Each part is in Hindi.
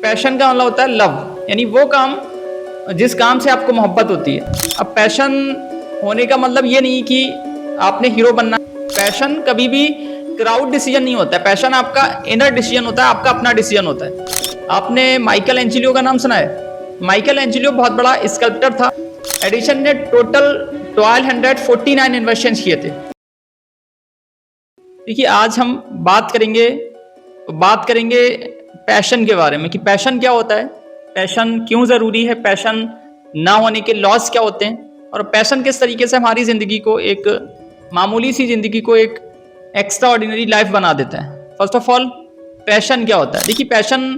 पैशन का मतलब होता है लव, यानी वो काम जिस काम से आपको मोहब्बत होती है। अब पैशन होने का मतलब ये नहीं कि आपने हीरो बनना। पैशन कभी भी क्राउड डिसीजन नहीं होता है, पैशन आपका इनर डिसीजन होता है, आपका अपना डिसीजन होता है। आपने माइकल एंजेलियो का नाम सुना है? माइकल एंजेलियो बहुत बड़ा स्कल्प्टर था। एडिशन ने टोटल 1249 इन्वेंशन किए थे। देखिए, आज हम बात करेंगे पैशन के बारे में कि पैशन क्या होता है, पैशन क्यों ज़रूरी है, पैशन ना होने के लॉस क्या होते हैं, और पैशन किस तरीके से हमारी ज़िंदगी को, एक मामूली सी ज़िंदगी को एक एक्स्ट्रा ऑर्डिनरी लाइफ बना देता है। फर्स्ट ऑफ ऑल, पैशन क्या होता है? देखिए, पैशन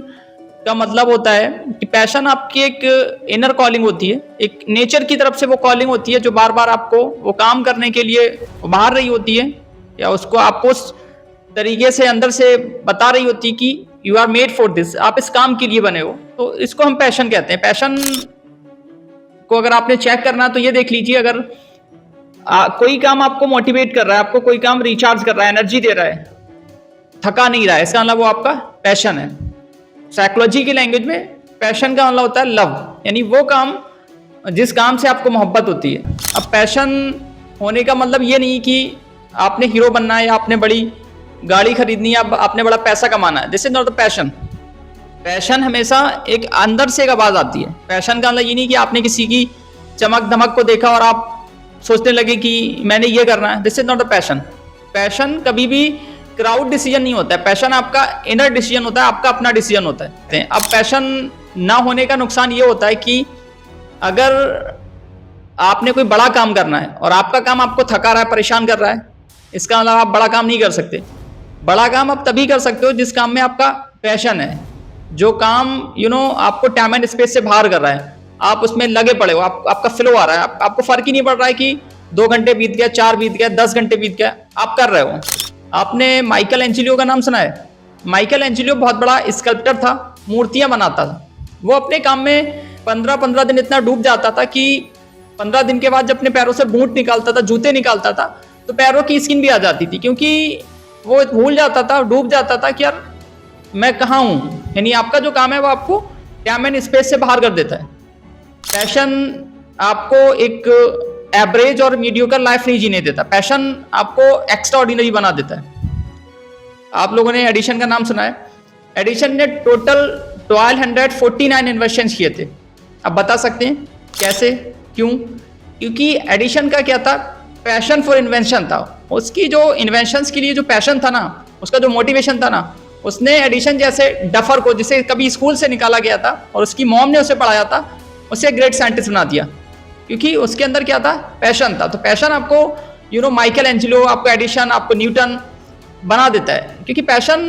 का मतलब होता है कि पैशन आपकी एक इनर कॉलिंग होती है, एक नेचर की तरफ से वो कॉलिंग होती है जो बार बार आपको वो काम करने के लिए उभार रही होती है, या उसको आपको उस तरीके से अंदर से बता रही होती है कि you are made for this, आप इस काम के लिए बने हो। तो इसको हम पैशन कहते हैं। पैशन को अगर आपने चेक करना तो ये देख लीजिए, अगर कोई काम आपको मोटिवेट कर रहा है, आपको कोई काम रिचार्ज कर रहा है, एनर्जी दे रहा है, थका नहीं रहा है, इसका मतलब वो आपका पैशन है। साइकोलॉजी की लैंग्वेज में पैशन का मतलब होता है लव, यानी वो काम जिस काम से आपको मोहब्बत होती है। अब पैशन होने का मतलब ये नहीं कि आपने हीरो बनना है, या आपने बड़ी गाड़ी खरीदनी है, आपने बड़ा पैसा कमाना है। This is not the passion. Passion हमेशा एक अंदर से एक आवाज आती है। पैशन का मतलब ये नहीं कि आपने किसी की चमक धमक को देखा और आप सोचने लगे कि मैंने ये करना है। This is not the passion. Passion कभी भी क्राउड डिसीजन नहीं होता है, पैशन आपका इनर डिसीजन होता है, आपका अपना डिसीजन होता है। अब पैशन ना होने का नुकसान ये होता है कि अगर आपने कोई बड़ा काम करना है और आपका काम आपको थका रहा है, परेशान कर रहा है, इसका मतलब आप बड़ा काम नहीं कर सकते। बड़ा काम आप तभी कर सकते हो जिस काम में आपका पैशन है, जो काम आपको टाइम एंड स्पेस से बाहर कर रहा है, आप उसमें लगे पड़े हो, आपका फ्लो आ रहा है, आपको फर्क ही नहीं पड़ रहा है कि 2 घंटे बीत गया, 4 बीत गया, 10 घंटे बीत गया, आप कर रहे हो। आपने माइकल एंजेलियो का नाम सुना है? माइकल एंजेलियो बहुत बड़ा स्कल्प्टर था, मूर्तियां बनाता था। वो अपने काम में 15-15 दिन इतना डूब जाता था कि 15 दिन के बाद जब अपने पैरों से बूट निकालता था, जूते निकालता था, तो पैरों की स्किन भी आ जाती थी, क्योंकि वो भूल जाता था, डूब जाता था कि यार मैं कहाँ हूँ। यानी आपका जो काम है वो आपको टाइम एंड स्पेस से बाहर कर देता है। पैशन आपको एक एवरेज और मीडियोकर लाइफ नहीं जीने देता, पैशन आपको एक्स्ट्रा ऑर्डिनरी बना देता है। आप लोगों ने एडिशन का नाम सुना है? एडिशन ने टोटल 1249 इन्वेंशन किए थे। अब बता सकते हैं कैसे, क्यों? क्योंकि एडिशन का क्या था, पैशन फॉर इन्वेंशन था। उसकी जो इन्वेंशंस के लिए जो पैशन था ना, उसका जो मोटिवेशन था ना, उसने एडिशन जैसे डफर को, जिसे कभी स्कूल से निकाला गया था और उसकी मॉम ने उसे पढ़ाया था, उसे ग्रेट साइंटिस्ट बना दिया, क्योंकि उसके अंदर क्या था, पैशन था। तो पैशन आपको माइकल एंजेलियो, आपको एडिशन, आपको न्यूटन बना देता है, क्योंकि पैशन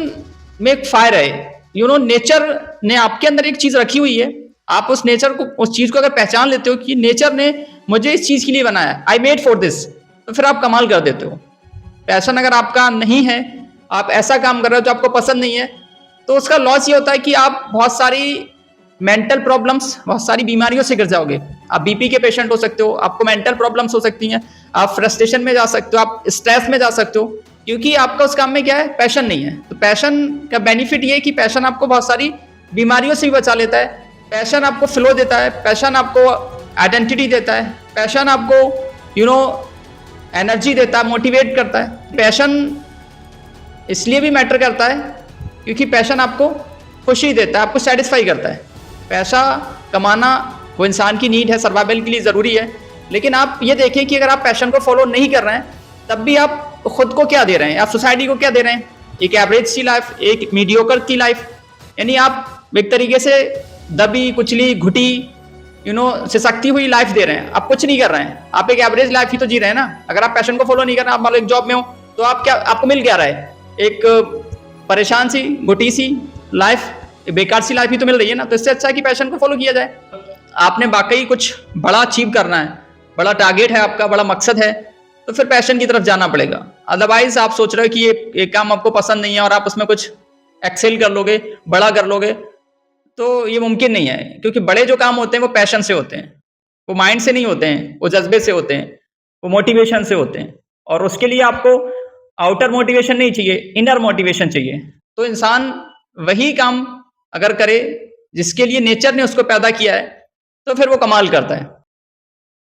में एक फायर है। नेचर ने आपके अंदर एक चीज रखी हुई है, आप उस नेचर को, उस चीज को अगर पहचान लेते हो कि नेचर ने मुझे इस चीज के लिए बनाया, आई मेड फॉर दिस, तो फिर आप कमाल कर देते हो। पैशन अगर आपका नहीं है, आप ऐसा काम कर रहे हो जो आपको पसंद नहीं है, तो उसका लॉस ये होता है कि आप बहुत सारी मेंटल प्रॉब्लम्स, बहुत सारी बीमारियों से गिर जाओगे। आप बीपी के पेशेंट हो सकते हो, आपको मेंटल प्रॉब्लम्स हो सकती हैं, आप फ्रस्ट्रेशन में जा सकते हो, आप स्ट्रेस में जा सकते हो, क्योंकि आपका उस काम में क्या है, पैशन नहीं है। तो पैशन का बेनिफिट ये है कि पैशन आपको बहुत सारी बीमारियों से भी बचा लेता है, पैशन आपको फ्लो देता है, पैशन आपको आइडेंटिटी देता है, पैशन आपको एनर्जी देता है, मोटिवेट करता है। पैशन इसलिए भी मैटर करता है क्योंकि पैशन आपको खुशी देता है, आपको सेटिस्फाई करता है। पैसा कमाना वो इंसान की नीड है, सर्वाइवल के लिए ज़रूरी है, लेकिन आप ये देखें कि अगर आप पैशन को फॉलो नहीं कर रहे हैं, तब भी आप खुद को क्या दे रहे हैं, आप सोसाइटी को क्या दे रहे हैं? एक एवरेज सी लाइफ, एक मीडियोकर की लाइफ, यानी आप एक तरीके से दबी कुचली घुटी सिसकती हुई लाइफ दे रहे हैं। आप कुछ नहीं कर रहे हैं, आप एक एवरेज लाइफ ही तो जी रहे हैं ना। अगर आप पैशन को फॉलो नहीं कर रहे हैं, आप मान लो एक जॉब में हो, तो आप क्या, आपको मिल क्या रहा है? एक परेशान सी, घुटी सी लाइफ, बेकार सी लाइफ ही तो मिल रही है ना। तो इससे अच्छा है कि पैशन को फॉलो किया जाए। आपने वाकई कुछ बड़ा अचीव करना है, बड़ा टारगेट है आपका, बड़ा मकसद है, तो फिर पैशन की तरफ जाना पड़ेगा। अदरवाइज आप सोच रहे हो कि ये काम आपको पसंद नहीं है और आप उसमें कुछ एक्सेल कर लोगे, बड़ा कर लोगे, तो ये मुमकिन नहीं है। क्योंकि बड़े जो काम होते हैं वो पैशन से होते हैं, वो माइंड से नहीं होते हैं, वो जज्बे से होते हैं, वो मोटिवेशन से होते हैं। और उसके लिए आपको आउटर मोटिवेशन नहीं चाहिए, इनर मोटिवेशन चाहिए। तो इंसान वही काम अगर करे जिसके लिए नेचर ने उसको पैदा किया है, तो फिर वो कमाल करता है।